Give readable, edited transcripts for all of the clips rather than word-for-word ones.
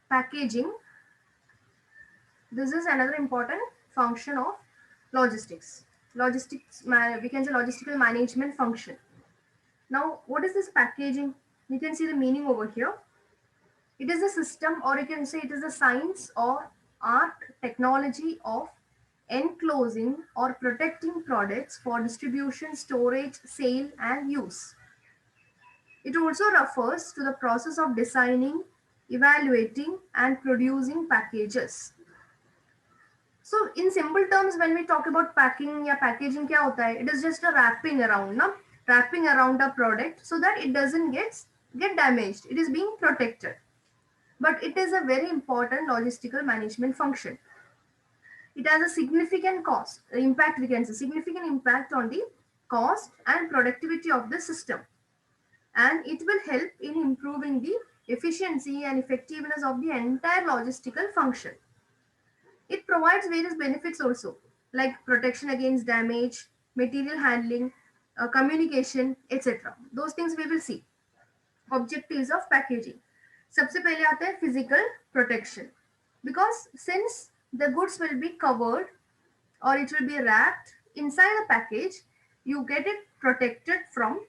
packaging, this is another important function of logistics. We can say logistical management function. Now, what is this packaging? You can see the meaning over here. It is a system, or you can say it is a science or art technology of enclosing or protecting products for distribution, storage, sale, and use. It also refers to the process of designing, evaluating, and producing packages. So, in simple terms, when we talk about packing या packaging, क्या होता है? It is just a wrapping around, ना? Wrapping around a product so that it doesn't get damaged. It is being protected. But it is a very important logistical management function. It has a significant cost, impact, we can say, significant impact on the cost and productivity of the system. And it will help in improving the efficiency and effectiveness of the entire logistical function. It provides various benefits also, like protection against damage, material handling, communication, etc. Those things we will see. Objectives of packaging. सबसे पहले आता है physical protection. Because since the goods will be covered or it will be wrapped inside a package, you get it protected from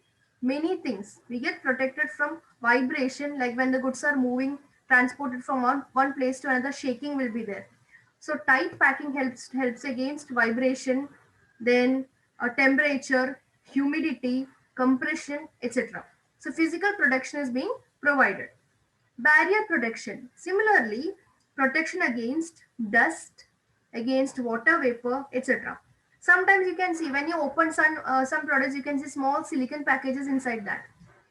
many things. We get protected from vibration, like when the goods are moving, transported from one place to another, shaking will be there. So tight packing helps against vibration, then temperature, humidity, compression, etc. So physical protection is being provided. Barrier protection. Similarly, protection against dust, against water vapor, etc. Sometimes you can see when you open some products, you can see small silicon packages inside that.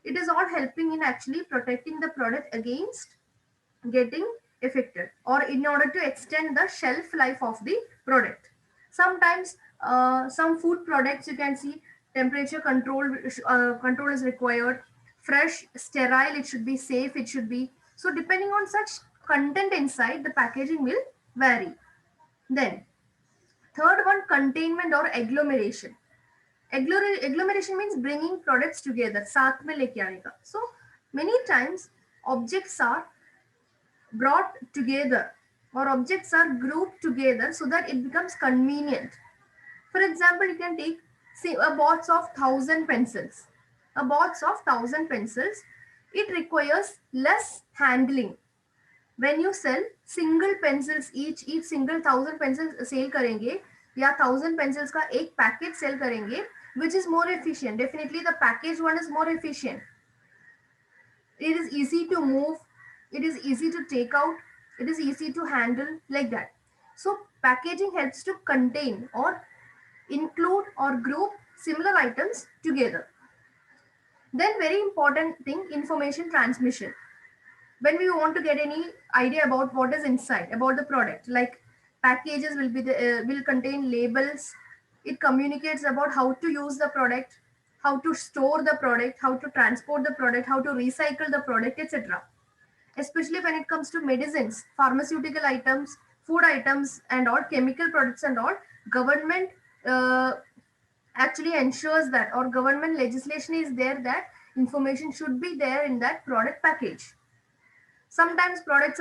It is all helping in actually protecting the product against getting affected, or in order to extend the shelf life of the product. Sometimes some food products, you can see temperature control is required, fresh, sterile, it should be safe, it should be. So depending on such content inside, the packaging will vary. Then third one, containment or agglomeration. Agglomeration means bringing products together, साथ में लेके आने का. So many times objects are brought together, or objects are grouped together so that it becomes convenient. For example, you can take, say, a box of 1,000 pencils. A box of 1,000 pencils, it requires less handling. When you sell single pencils, each single 1,000 pencils sell करेंगे, या 1,000 pencils का एक package sell करेंगे, which is more efficient. Definitely the package one is more efficient. It is easy to move, it is easy to take out, it is easy to handle, like that. So packaging helps to contain or include or group similar items together. Then very important thing, information transmission. When we want to get any idea about what is inside about the product, like packages will contain labels. It communicates about how to use the product, how to store the product, how to transport the product, how to recycle the product, etc. Especially when it comes to medicines, pharmaceutical items, food items, and all chemical products and all, government uh, actually ensures that, or government legislation is there that information should be there in that product package. Sometimes product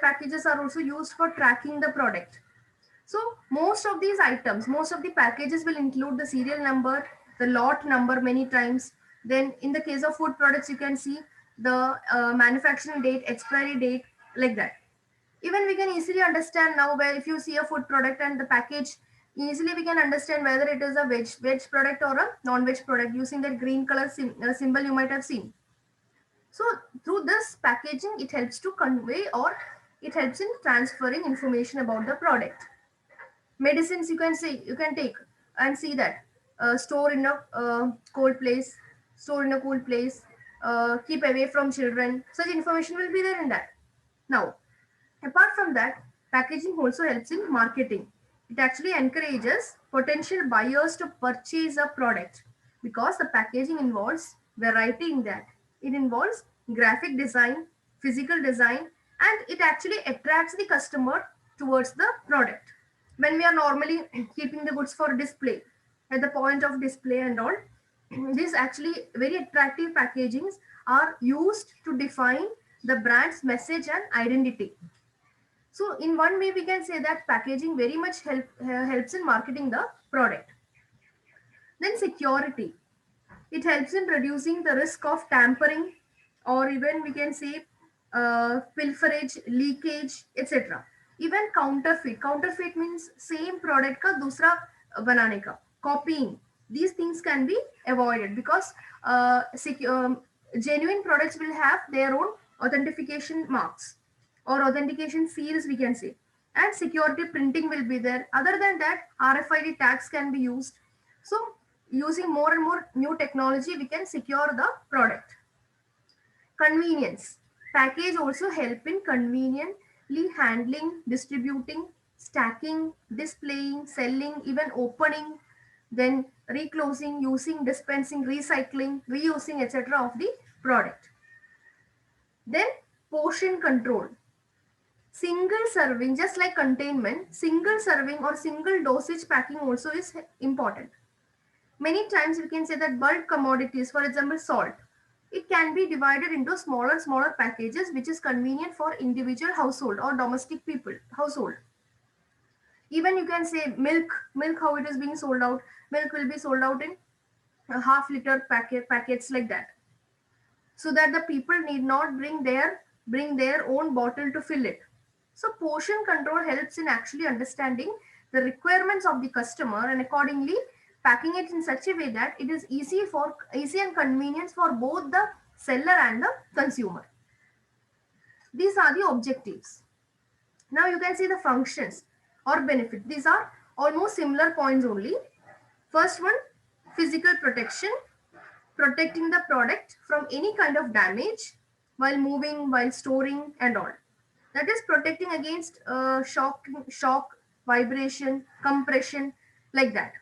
packages are also used for tracking the product. So most of these items, most of the packages will include the serial number, the lot number many times. Then in the case of food products, you can see the manufacturing date, expiry date, like that. Even we can easily understand now, where if you see a food product and the package, easily we can understand whether it is a veg product or a non-veg product using that green color symbol you might have seen. So through this packaging, it helps to convey, or it helps in transferring information about the product. Medicines, you can say, you can take and see that store in a cold place, store in a cool place, keep away from children. Such information will be there in that. Now, apart from that, packaging also helps in marketing. It actually encourages potential buyers to purchase a product because the packaging involves variety in that. It involves graphic design, physical design, and it actually attracts the customer towards the product. When we are normally keeping the goods for display, at the point of display and all, these actually very attractive packagings are used to define the brand's message and identity. So in one way, we can say that packaging very much helps in marketing the product. Then security. It helps in reducing the risk of tampering, or even we can say pilferage, leakage, etc. Even counterfeit. Counterfeit means same product ka dusra banane ka. Copying. These things can be avoided because genuine products will have their own authentication marks or authentication seals, we can say. And security printing will be there. Other than that, RFID tags can be used. So using more and more new technology, we can secure the product. Convenience. Package also help in conveniently handling, distributing, stacking, displaying, selling, even opening, then reclosing, using, dispensing, recycling, reusing, etc. of the product. Then portion control. Single serving, just like containment, single serving or single dosage packing also is important. Many times we can say that bulk commodities, for example, salt, it can be divided into smaller packages, which is convenient for individual household or domestic people household. Even you can say milk how it is being sold out. Milk will be sold out in a half-liter packets like that, so that the people need not bring their own bottle to fill it. So portion control helps in actually understanding the requirements of the customer and accordingly packing it in such a way that it is easy and convenience for both the seller and the consumer. These are the objectives. Now you can see the functions or benefit. These are almost similar points only. First one, physical protection, protecting the product from any kind of damage while moving, while storing and all. That is protecting against shock, vibration, compression, like that.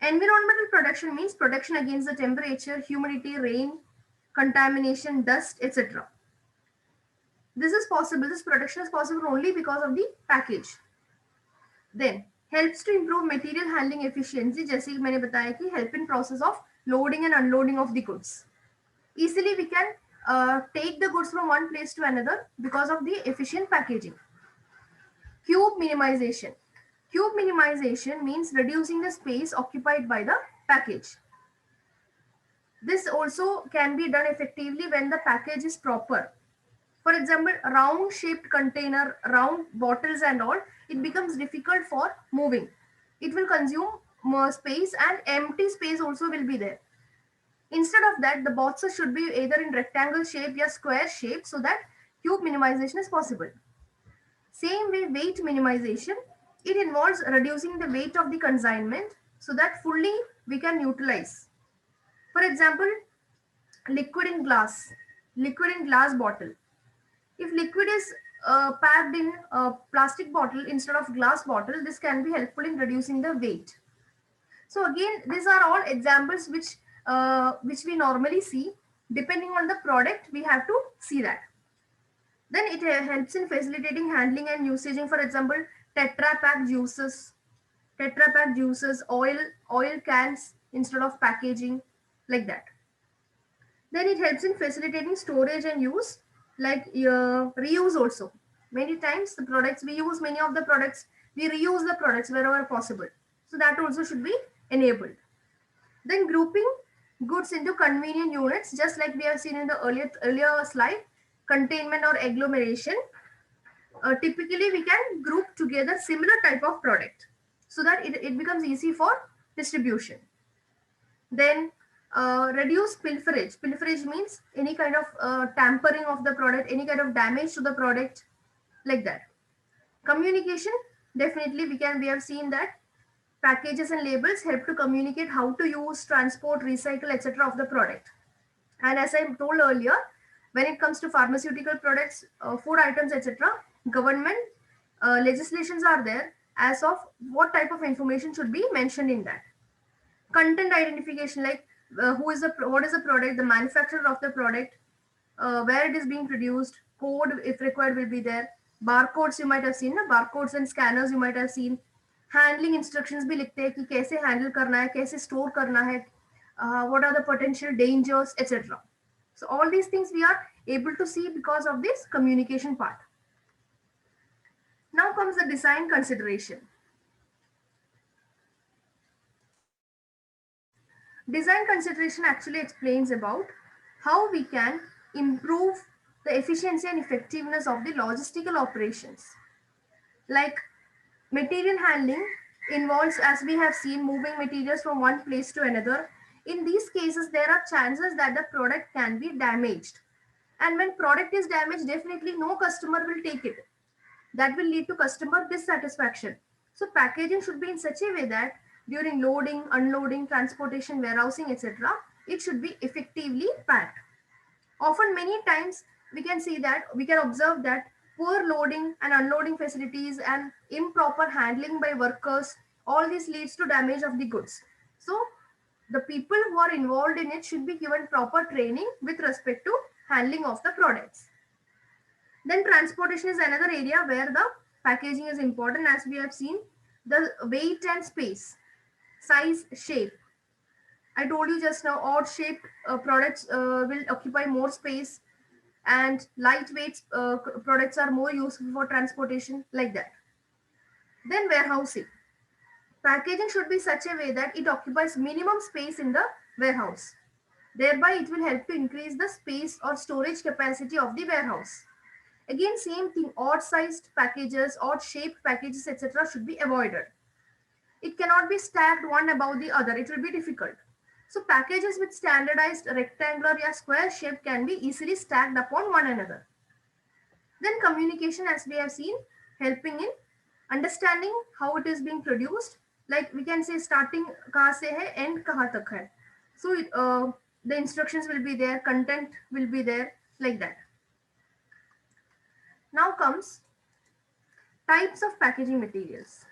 Environmental protection means protection against the temperature, humidity, rain, contamination, dust, etc. This is possible, this protection is possible only because of the package. Then helps to improve material handling efficiency, जैसे कि मैंने बताया कि help in process of loading and unloading of the goods. Easily we can take the goods from one place to another because of the efficient packaging. Cube minimization. Cube minimization means reducing the space occupied by the package. This also can be done effectively when the package is proper. For example, round shaped container, round bottles and all, it becomes difficult for moving. It will consume more space and empty space also will be there. Instead of that, the boxes should be either in rectangle shape or square shape so that cube minimization is possible. Same way, weight minimization, it involves reducing the weight of the consignment so that fully we can utilize. For example, liquid in glass bottle. If liquid is packed in a plastic bottle instead of glass bottle, this can be helpful in reducing the weight. So again, these are all examples which we normally see. Depending on the product, we have to see that. Then it helps in facilitating handling and usaging. For example, Tetra Pak juices, oil cans instead of packaging, like that. Then it helps in facilitating storage and use, like reuse also. Many times the products we use, many of the products we reuse the products wherever possible. So that also should be enabled. Then grouping goods into convenient units, just like we have seen in the earlier slide, containment or agglomeration. Typically we can group together similar type of product so that it becomes easy for distribution. Then reduce pilferage. Pilferage means any kind of tampering of the product, any kind of damage to the product, like that. Communication, definitely we have seen that packages and labels help to communicate how to use, transport, recycle, etc. of the product. And as I told earlier, when it comes to pharmaceutical products, food items, etc., government legislations are there as of what type of information should be mentioned in that. Content identification, like what is the product, the manufacturer of the product, where it is being produced, code if required will be there. Barcodes you might have seen, na? Barcodes and scanners you might have seen. Handling instructions भी लिखते हैं कि कैसे handle करना है, कैसे store करना है, what are the potential dangers, etc. So all these things we are able to see because of this communication part. Now comes the design consideration. Design consideration actually explains about how we can improve the efficiency and effectiveness of the logistical operations. Like material handling involves, as we have seen, moving materials from one place to another. In these cases, there are chances that the product can be damaged. And when product is damaged, definitely no customer will take it. That will lead to customer dissatisfaction. So packaging should be in such a way that during loading, unloading, transportation, warehousing, etc., it should be effectively packed. Often, many times, we can observe that poor loading and unloading facilities and improper handling by workers, all this leads to damage of the goods. So, the people who are involved in it should be given proper training with respect to handling of the products. Then transportation is another area where the packaging is important, as we have seen. The weight and space, size, shape. I told you just now, odd shaped products will occupy more space, and lightweight products are more useful for transportation, like that. Then warehousing. Packaging should be such a way that it occupies minimum space in the warehouse. Thereby, it will help to increase the space or storage capacity of the warehouse. Again, same thing, odd sized packages, odd shaped packages, etc. should be avoided. It cannot be stacked one above the other. It will be difficult. So packages with standardized rectangular or square shape can be easily stacked upon one another. Then communication, as we have seen, helping in understanding how it is being produced. Like we can say starting kahan se hai, end kahan tak hai. So the instructions will be there, content will be there, like that. Now comes types of packaging materials.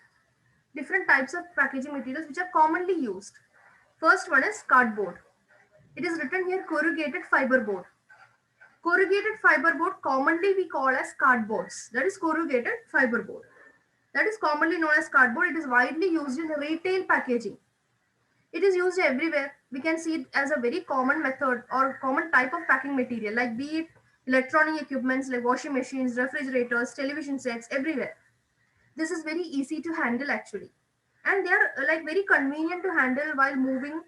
Different types of packaging materials which are commonly used. First one is cardboard. It is written here corrugated fiber board. Corrugated fiber board commonly we call as cardboards. That is corrugated fiber board. That is commonly known as cardboard. It is widely used in retail packaging. It is used everywhere. We can see it as a very common method or common type of packing material, like be it electronic equipments like washing machines, refrigerators, television sets, everywhere. This is very easy to handle actually, and they are like very convenient to handle while moving,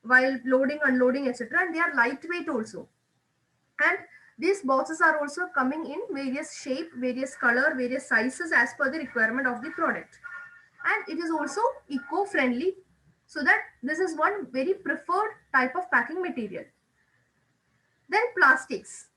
while loading, unloading, etc., and they are lightweight also. And these boxes are also coming in various shape, various color, various sizes as per the requirement of the product. And it is also eco-friendly, so that this is one very preferred type of packing material. Then plastics.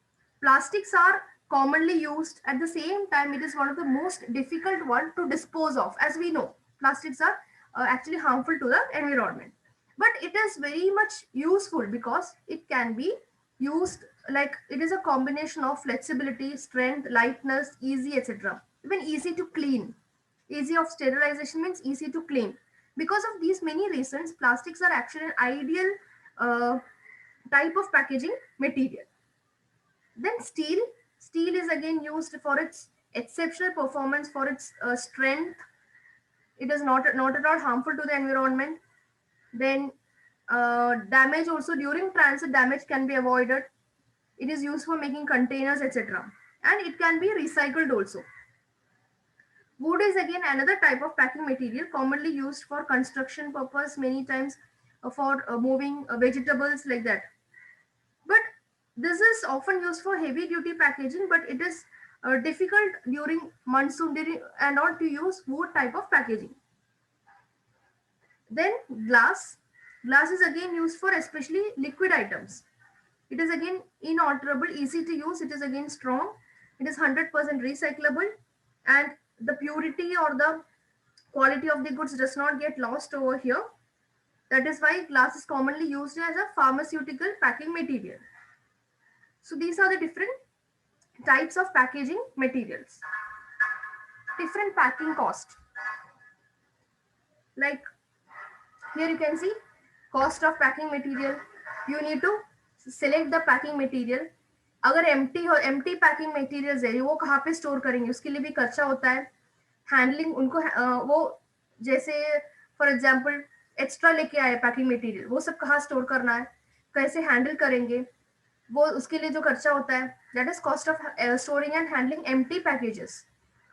Plastics are commonly used. At the same time, it is one of the most difficult one to dispose of. As we know, plastics are actually harmful to the environment. But it is very much useful because it can be used, like it is a combination of flexibility, strength, lightness, easy, etc. Even easy to clean. Easy of sterilization means easy to clean. Because of these many reasons, plastics are actually an ideal uh, type of packaging material. Then steel. Steel is again used for its exceptional performance, for its strength. It is not at all harmful to the environment. Then damage also, during transit damage can be avoided. It is used for making containers, etc. And it can be recycled also. Wood is again another type of packing material commonly used for construction purpose, many times for moving vegetables, like that. But this is often used for heavy duty packaging, but it is difficult during monsoon and all to use wood type of packaging. Then glass. Glass is again used for especially liquid items. It is again inalterable, easy to use. It is again strong. It is 100% recyclable, and the purity or the quality of the goods does not get lost over here. That is why glass is commonly used as a pharmaceutical packing material. So these are the different types of packaging materials. Different packing cost. Like here you can see cost of packing material. You need to select the packing material. अगर empty packing materials है वो कहाँ पे store करेंगे, उसके लिए भी खर्चा होता है. Handling उनको वो जैसे for example एक्स्ट्रा लेके आए पैकिंग मटेरियल, वो सब कहाँ स्टोर करना है, कैसे हैंडल करेंगे. वो उसके लिए जो खर्चा होता है, that is cost of storing and handling empty packages.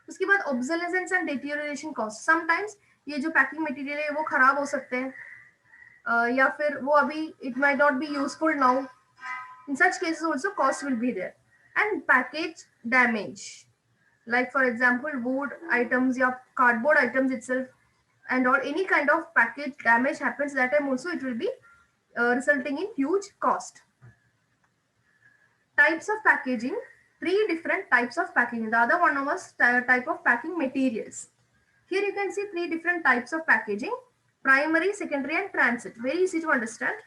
उसके बाद obsolescence and deterioration cost, sometimes ये जो पैकिंग मटेरियल है वो खराब हो सकते हैं, या फिर वो अभी it might not be useful now, in such cases also cost will be there. And package damage, like for example wood items or cardboard items itself and or any kind of package damage happens, that time also it will be resulting in huge cost. Types of packaging, three different types of packaging. The other one was type of packing materials. Here you can see three different types of packaging: primary, secondary and transit. Very easy to understand.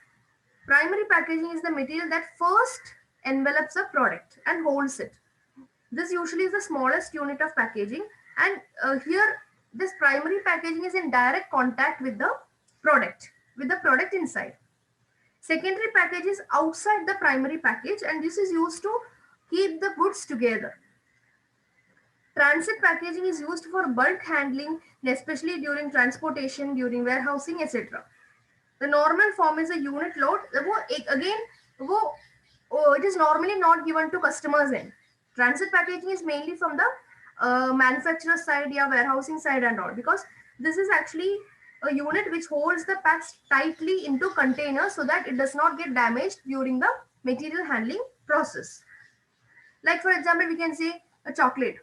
Primary packaging is the material that first envelops a product and holds it. This usually is the smallest unit of packaging, and here this primary packaging is in direct contact with the product inside. Secondary package is outside the primary package, and this is used to keep the goods together. Transit packaging is used for bulk handling, especially during transportation, during warehousing, etc. The normal form is a unit load. Again, it is normally not given to customers in. Transit packaging is mainly from the manufacturer side, yeah, warehousing side and all, because this is actually a unit which holds the packs tightly into containers so that it does not get damaged during the material handling process. Like for example, we can say a chocolate.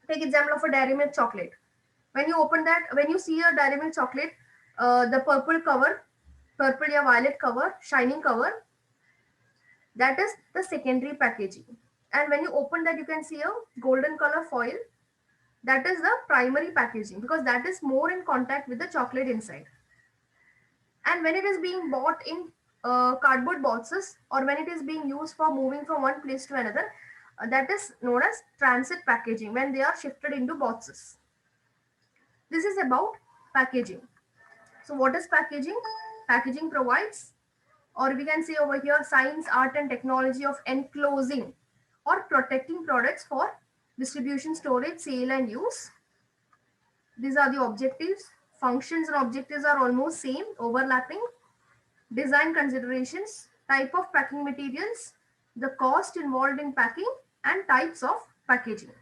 Take example of a Dairy Milk chocolate. When you open that, when you see a Dairy Milk chocolate, the purple cover, purple or violet cover, shining cover, that is the secondary packaging. And when you open that, you can see a golden color foil. That is the primary packaging, because that is more in contact with the chocolate inside. And when it is being bought in cardboard boxes, or when it is being used for moving from one place to another, that is known as transit packaging, when they are shifted into boxes. This is about packaging. So what is packaging? Packaging provides, or we can say over here, science, art and technology of enclosing or protecting products for distribution, storage, sale and use. These are the objectives. Functions and objectives are almost same, overlapping. Design considerations, type of packing materials, the cost involved in packing, and types of packaging.